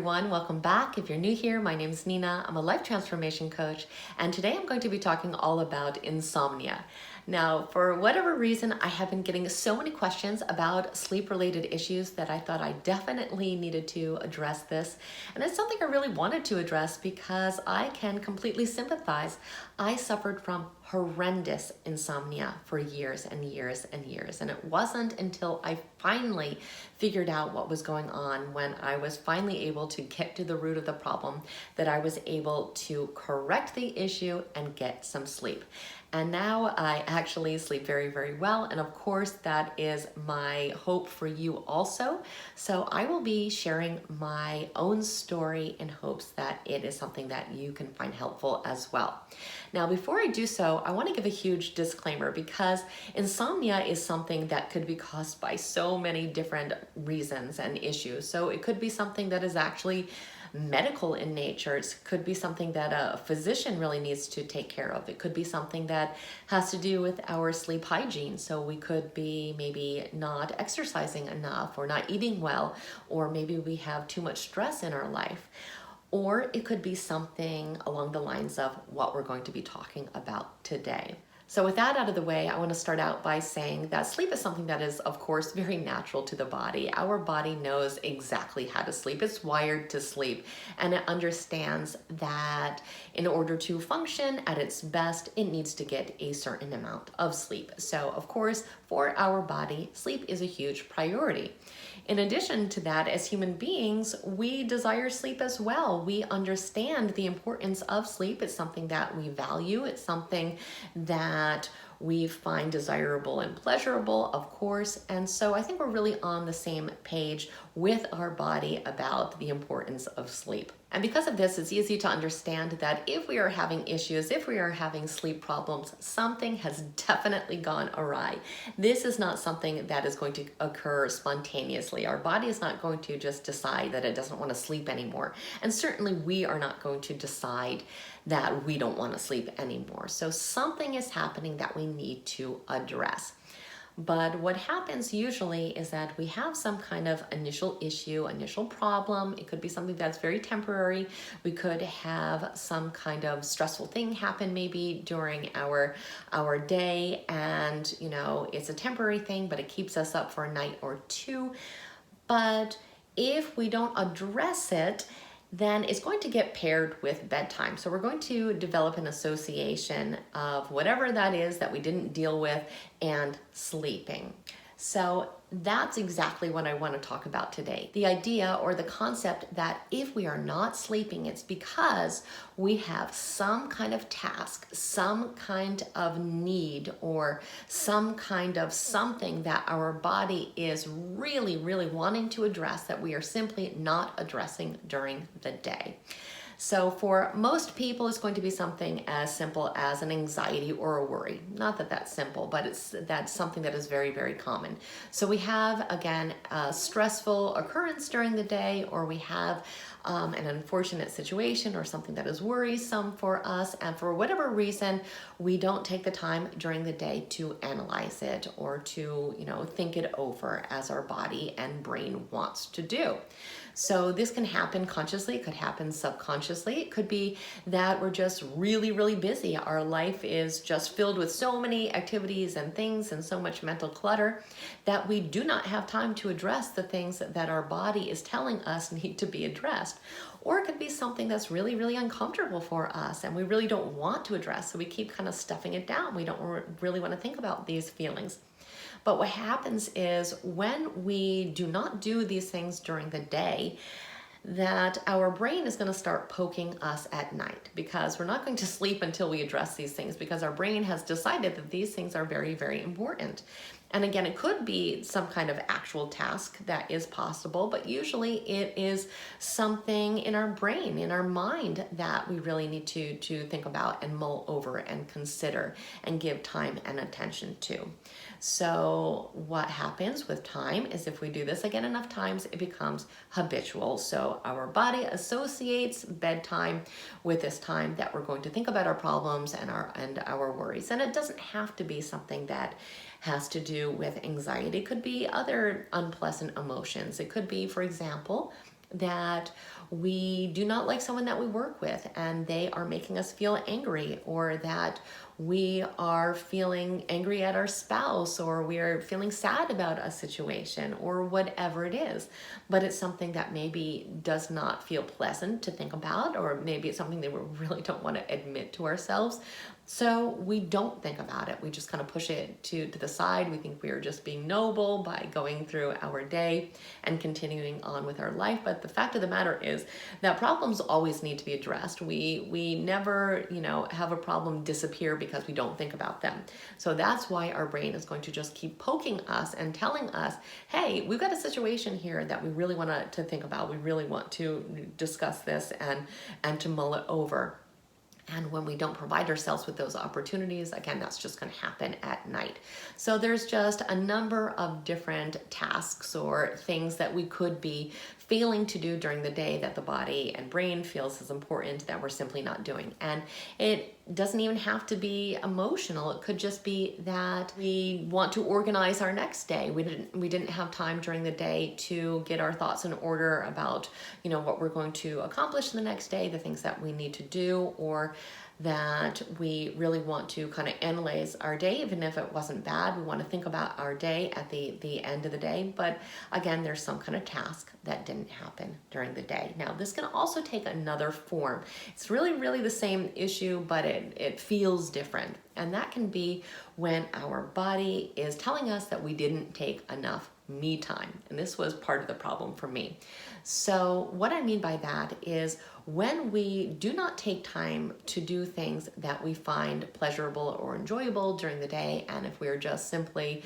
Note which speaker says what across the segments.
Speaker 1: everyone, welcome back. If you're new here, my name is Nina. I'm a life transformation coach, and today I'm going to be talking all about insomnia. Now, for whatever reason, I have been getting so many questions about sleep-related issues that I thought I definitely needed to address this. And it's something I really wanted to address because I can completely sympathize. I suffered from horrendous insomnia for years and years and years. And it wasn't until I finally figured out what was going on, when I was finally able to get to the root of the problem, that I was able to correct the issue and get some sleep. And now I actually sleep very, very well. And of course, that is my hope for you also. So I will be sharing my own story in hopes that it is something that you can find helpful as well. Now, before I do so, I want to give a huge disclaimer because insomnia is something that could be caused by so many different reasons and issues. So it could be something that is actually medical in nature. It could be something that a physician really needs to take care of. It could be something that has to do with our sleep hygiene. So we could be maybe not exercising enough or not eating well, or maybe we have too much stress in our life. Or it could be something along the lines of what we're going to be talking about today. So with that out of the way, I want to start out by saying that sleep is something that is, of course, very natural to the body. Our body knows exactly how to sleep. It's wired to sleep, and it understands that in order to function at its best, it needs to get a certain amount of sleep. So, of course, for our body, sleep is a huge priority. In addition to that, as human beings, we desire sleep as well. We understand the importance of sleep. It's something that we value. It's something that we find desirable and pleasurable, of course. And so I think we're really on the same page with our body about the importance of sleep. And because of this, it's easy to understand that if we are having issues, if we are having sleep problems, something has definitely gone awry. This is not something that is going to occur spontaneously. Our body is not going to just decide that it doesn't want to sleep anymore. And certainly we are not going to decide that we don't want to sleep anymore. So something is happening that we need to address. But what happens usually is that we have some kind of initial issue, initial problem. It could be something that's very temporary. We could have some kind of stressful thing happen maybe during our day, and it's a temporary thing, but it keeps us up for a night or two. But if we don't address it, then it's going to get paired with bedtime. So we're going to develop an association of whatever that is that we didn't deal with and sleeping. So that's exactly what I want to talk about today. The idea or the concept that if we are not sleeping, it's because we have some kind of task, some kind of need, or some kind of something that our body is really, really wanting to address that we are simply not addressing during the day. So for most people, it's going to be something as simple as an anxiety or a worry. Not that that's simple, but that's something that is very, very common. So we have, again, a stressful occurrence during the day, or we have an unfortunate situation or something that is worrisome for us, and for whatever reason, we don't take the time during the day to analyze it or to, think it over as our body and brain wants to do. So this can happen consciously, it could happen subconsciously. It could be that we're just really, really busy. Our life is just filled with so many activities and things and so much mental clutter that we do not have time to address the things that our body is telling us need to be addressed. Or it could be something that's really, really uncomfortable for us and we really don't want to address, so we keep kind of stuffing it down. We don't really want to think about these feelings. But what happens is when we do not do these things during the day, that our brain is going to start poking us at night, because we're not going to sleep until we address these things, because our brain has decided that these things are very, very important. And again, it could be some kind of actual task that is possible, but usually it is something in our brain, in our mind, that we really need to think about and mull over and consider and give time and attention to. So what happens with time is if we do this again enough times, it becomes habitual. So our body associates bedtime with this time that we're going to think about our problems and our worries. And it doesn't have to be something that has to do with anxiety. It could be other unpleasant emotions. It could be, for example, that we do not like someone that we work with and they are making us feel angry, or that we are feeling angry at our spouse, or we are feeling sad about a situation, or whatever it is. But it's something that maybe does not feel pleasant to think about, or maybe it's something that we really don't want to admit to ourselves. So we don't think about it. We just kind of push it to the side. We think we are just being noble by going through our day and continuing on with our life. But the fact of the matter is that problems always need to be addressed. We never, have a problem disappear because we don't think about them. So that's why our brain is going to just keep poking us and telling us, hey, we've got a situation here that we really want to think about. We really want to discuss this and to mull it over. And when we don't provide ourselves with those opportunities, again, that's just going to happen at night. So there's just a number of different tasks or things that we could be failing to do during the day that the body and brain feels is important that we're simply not doing. And it doesn't even have to be emotional. It could just be that we want to organize our next day. We didn't have time during the day to get our thoughts in order about, what we're going to accomplish the next day, the things that we need to do, or that we really want to kind of analyze our day, even if it wasn't bad. We want to think about our day at the end of the day. But again, there's some kind of task that didn't happen during the day. Now, this can also take another form. It's really the same issue, but it feels different. And that can be when our body is telling us that we didn't take enough me time. And this was part of the problem for me. So what I mean by that is when we do not take time to do things that we find pleasurable or enjoyable during the day, and if we're just simply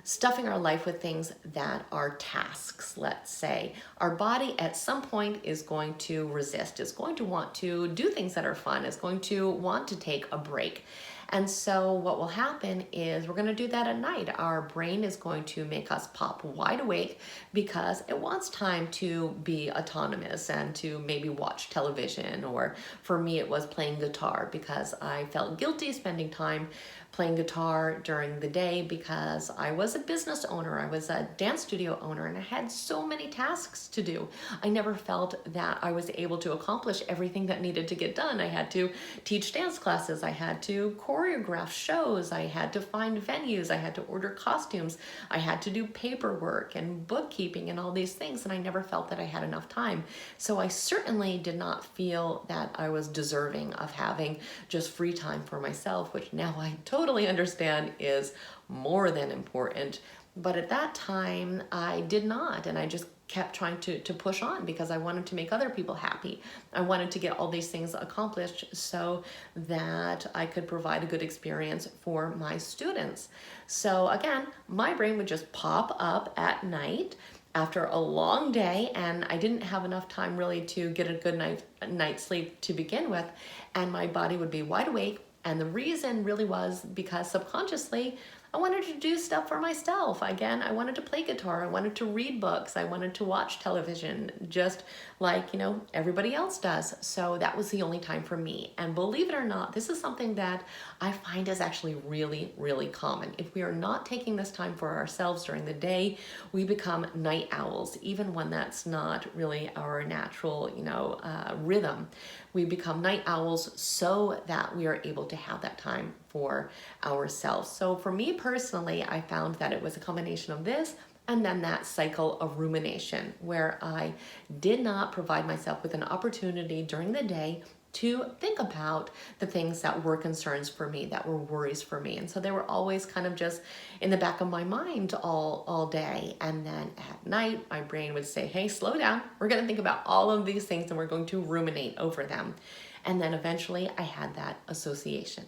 Speaker 1: stuffing our life with things that are tasks, let's say, our body at some point is going to resist, is going to want to do things that are fun, is going to want to take a break. And so what will happen is we're going to do that at night. Our brain is going to make us pop wide awake because it wants time to be autonomous and to maybe watch television. Or for me, it was playing guitar because I felt guilty spending time playing guitar during the day because I was a business owner, I was a dance studio owner, and I had so many tasks to do. I never felt that I was able to accomplish everything that needed to get done. I had to teach dance classes, I had to choreograph shows, I had to find venues, I had to order costumes, I had to do paperwork and bookkeeping and all these things, and I never felt that I had enough time. So I certainly did not feel that I was deserving of having just free time for myself, which now I totally understand is more than important. But at that time, I did not, and I just kept trying to push on because I wanted to make other people happy. I wanted to get all these things accomplished so that I could provide a good experience for my students. So again, my brain would just pop up at night after a long day, and I didn't have enough time really to get a good night's sleep to begin with, and my body would be wide awake. And the reason really was because subconsciously, I wanted to do stuff for myself. Again, I wanted to play guitar. I wanted to read books. I wanted to watch television, just like, everybody else does. So that was the only time for me. And believe it or not, this is something that I find is actually really common. If we are not taking this time for ourselves during the day, we become night owls, even when that's not really our natural, rhythm. We become night owls so that we are able to have that time for ourselves. So for me personally, I found that it was a combination of this and then that cycle of rumination where I did not provide myself with an opportunity during the day to think about the things that were concerns for me, that were worries for me. And so they were always kind of just in the back of my mind all day. And then at night, my brain would say, hey, slow down. We're going to think about all of these things and we're going to ruminate over them. And then eventually I had that association.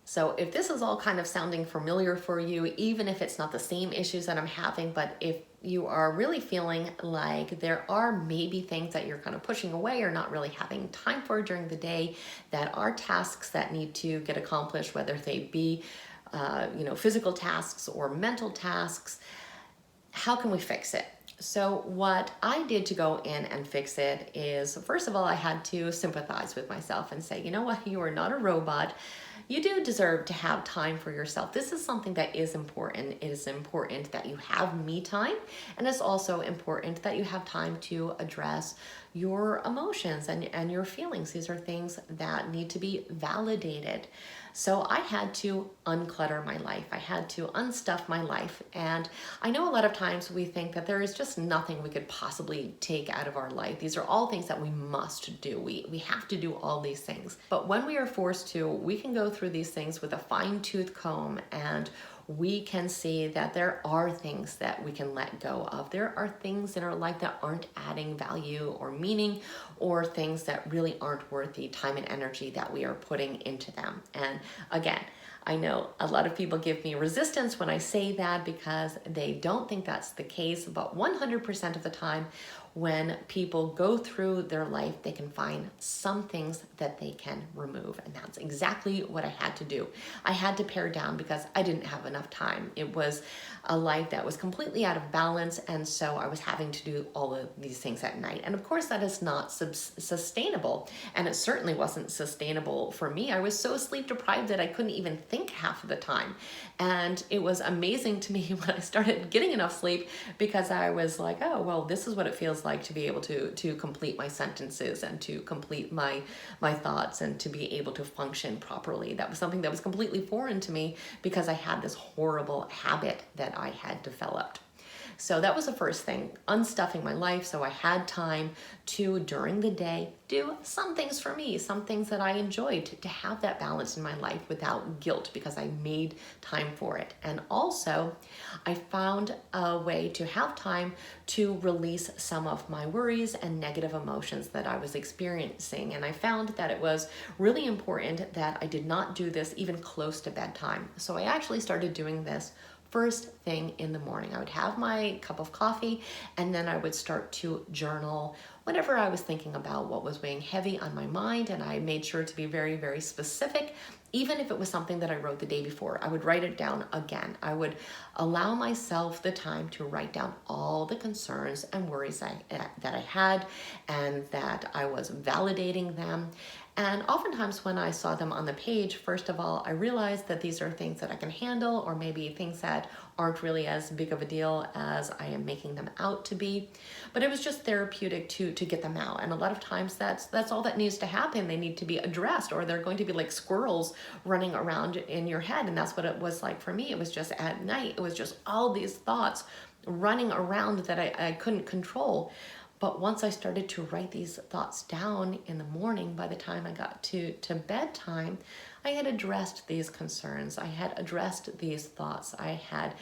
Speaker 1: So if this is all kind of sounding familiar for you, even if it's not the same issues that I'm having, but if you are really feeling like there are maybe things that you're kind of pushing away or not really having time for during the day, that are tasks that need to get accomplished, whether they be physical tasks or mental tasks, how can we fix it? So what I did to go in and fix it is, first of all, I had to sympathize with myself and say, you know what, you are not a robot. You do deserve to have time for yourself. This is something that is important. It is important that you have me time, and it's also important that you have time to address your emotions and your feelings. These are things that need to be validated. So I had to unclutter my life. I had to unstuff my life. And I know a lot of times we think that there is just nothing we could possibly take out of our life. These are all things that we must do. We have to do all these things. But when we are forced to, we can go through these things with a fine-tooth comb, and we can see that there are things that we can let go of. There are things in our life that aren't adding value or meaning, or things that really aren't worth the time and energy that we are putting into them. And again, I know a lot of people give me resistance when I say that because they don't think that's the case, but 100% of the time, when people go through their life, they can find some things that they can remove. And that's exactly what I had to do. I had to pare down because I didn't have enough time. It was a life that was completely out of balance. And so I was having to do all of these things at night. And of course, that is not sustainable. And it certainly wasn't sustainable for me. I was so sleep deprived that I couldn't even think half of the time. And it was amazing to me when I started getting enough sleep, because I was like, oh, well, this is what it feels like to be able to complete my sentences and to complete my thoughts and to be able to function properly. That was something that was completely foreign to me because I had this horrible habit that I had developed. So that was the first thing, unstuffing my life so I had time to, during the day, do some things for me, some things that I enjoyed, to have that balance in my life without guilt because I made time for it. And also, I found a way to have time to release some of my worries and negative emotions that I was experiencing. And I found that it was really important that I did not do this even close to bedtime. So I actually started doing this first thing in the morning. I would have my cup of coffee, and then I would start to journal whatever I was thinking about, what was weighing heavy on my mind. And I made sure to be very, very specific. Even if it was something that I wrote the day before, I would write it down again. I would allow myself the time to write down all the concerns and worries that I had, and that I was validating them. And oftentimes when I saw them on the page, first of all, I realized that these are things that I can handle, or maybe things that aren't really as big of a deal as I am making them out to be. But it was just therapeutic to get them out. And a lot of times that's all that needs to happen. They need to be addressed, or they're going to be like squirrels running around in your head. And that's what it was like for me. It was just at night. It was just all these thoughts running around that I couldn't control. But once I started to write these thoughts down in the morning, by the time I got to bedtime, I had addressed these concerns. I had addressed these thoughts. I had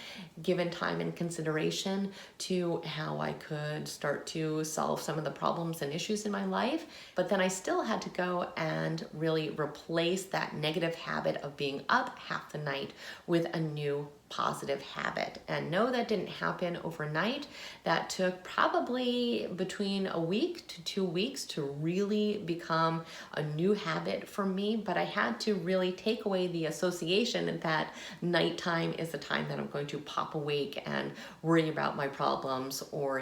Speaker 1: given time and consideration to how I could start to solve some of the problems and issues in my life. But then I still had to go and really replace that negative habit of being up half the night with a new positive habit. And no, that didn't happen overnight. That took probably between a week to 2 weeks to really become a new habit for me. But I had to really take away the association that nighttime is the time that I'm going to pop awake and worry about my problems, or,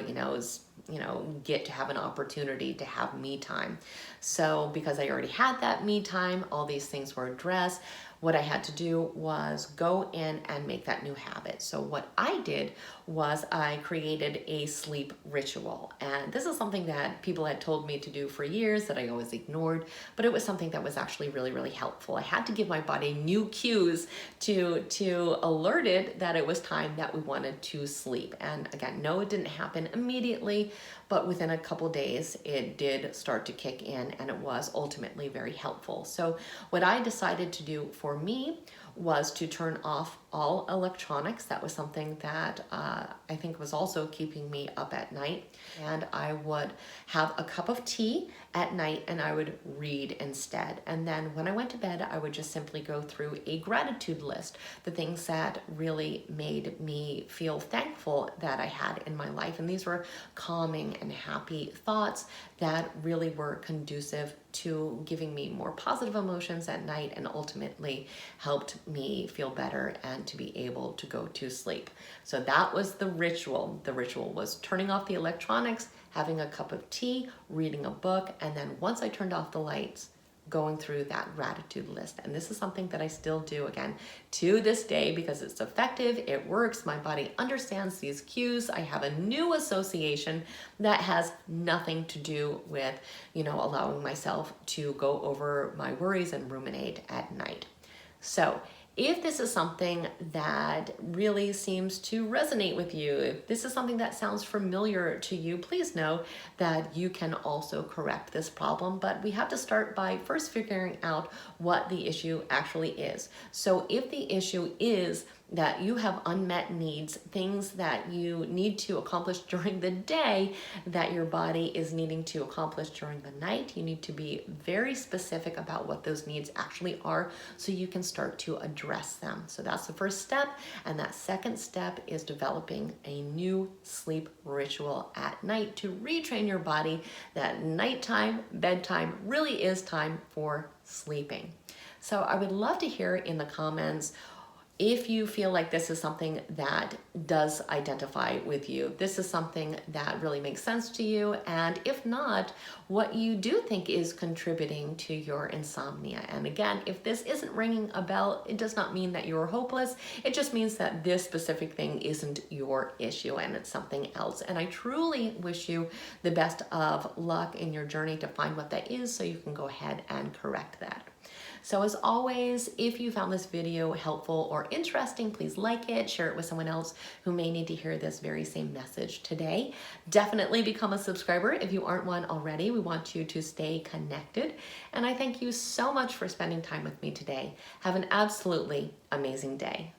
Speaker 1: get to have an opportunity to have me time. So because I already had that me time, all these things were addressed. What I had to do was go in and make that new habit. So what I did was I created a sleep ritual. And this is something that people had told me to do for years that I always ignored, but it was something that was actually really, really helpful. I had to give my body new cues to alert it that it was time that we wanted to sleep. And again, no, it didn't happen immediately, but within a couple days, it did start to kick in, and it was ultimately very helpful. So what I decided to do for me was to turn off all electronics. That was something that I think was also keeping me up at night. And I would have a cup of tea at night, and I would read instead. And then when I went to bed, I would just simply go through a gratitude list, the things that really made me feel thankful that I had in my life. And these were calming and happy thoughts that really were conducive to giving me more positive emotions at night, and ultimately helped me feel better and to be able to go to sleep. So that was the ritual. The ritual was turning off the electronics, having a cup of tea, reading a book, and then once I turned off the lights, going through that gratitude list. And this is something that I still do, again, to this day, because it's effective, it works, my body understands these cues. I have a new association that has nothing to do with, allowing myself to go over my worries and ruminate at night. So if this is something that really seems to resonate with you, if this is something that sounds familiar to you, please know that you can also correct this problem. But we have to start by first figuring out what the issue actually is. So if the issue is that you have unmet needs, things that you need to accomplish during the day that your body is needing to accomplish during the night, you need to be very specific about what those needs actually are so you can start to address them. So that's the first step. And that second step is developing a new sleep ritual at night to retrain your body that nighttime, bedtime really is time for sleeping. So I would love to hear in the comments if you feel like this is something that does identify with you, this is something that really makes sense to you, and if not, what you do think is contributing to your insomnia. And again, if this isn't ringing a bell, it does not mean that you're hopeless. It just means that this specific thing isn't your issue and it's something else. And I truly wish you the best of luck in your journey to find what that is so you can go ahead and correct that. So as always, if you found this video helpful or interesting, please like it, share it with someone else who may need to hear this very same message today. Definitely become a subscriber if you aren't one already. We want you to stay connected. And I thank you so much for spending time with me today. Have an absolutely amazing day.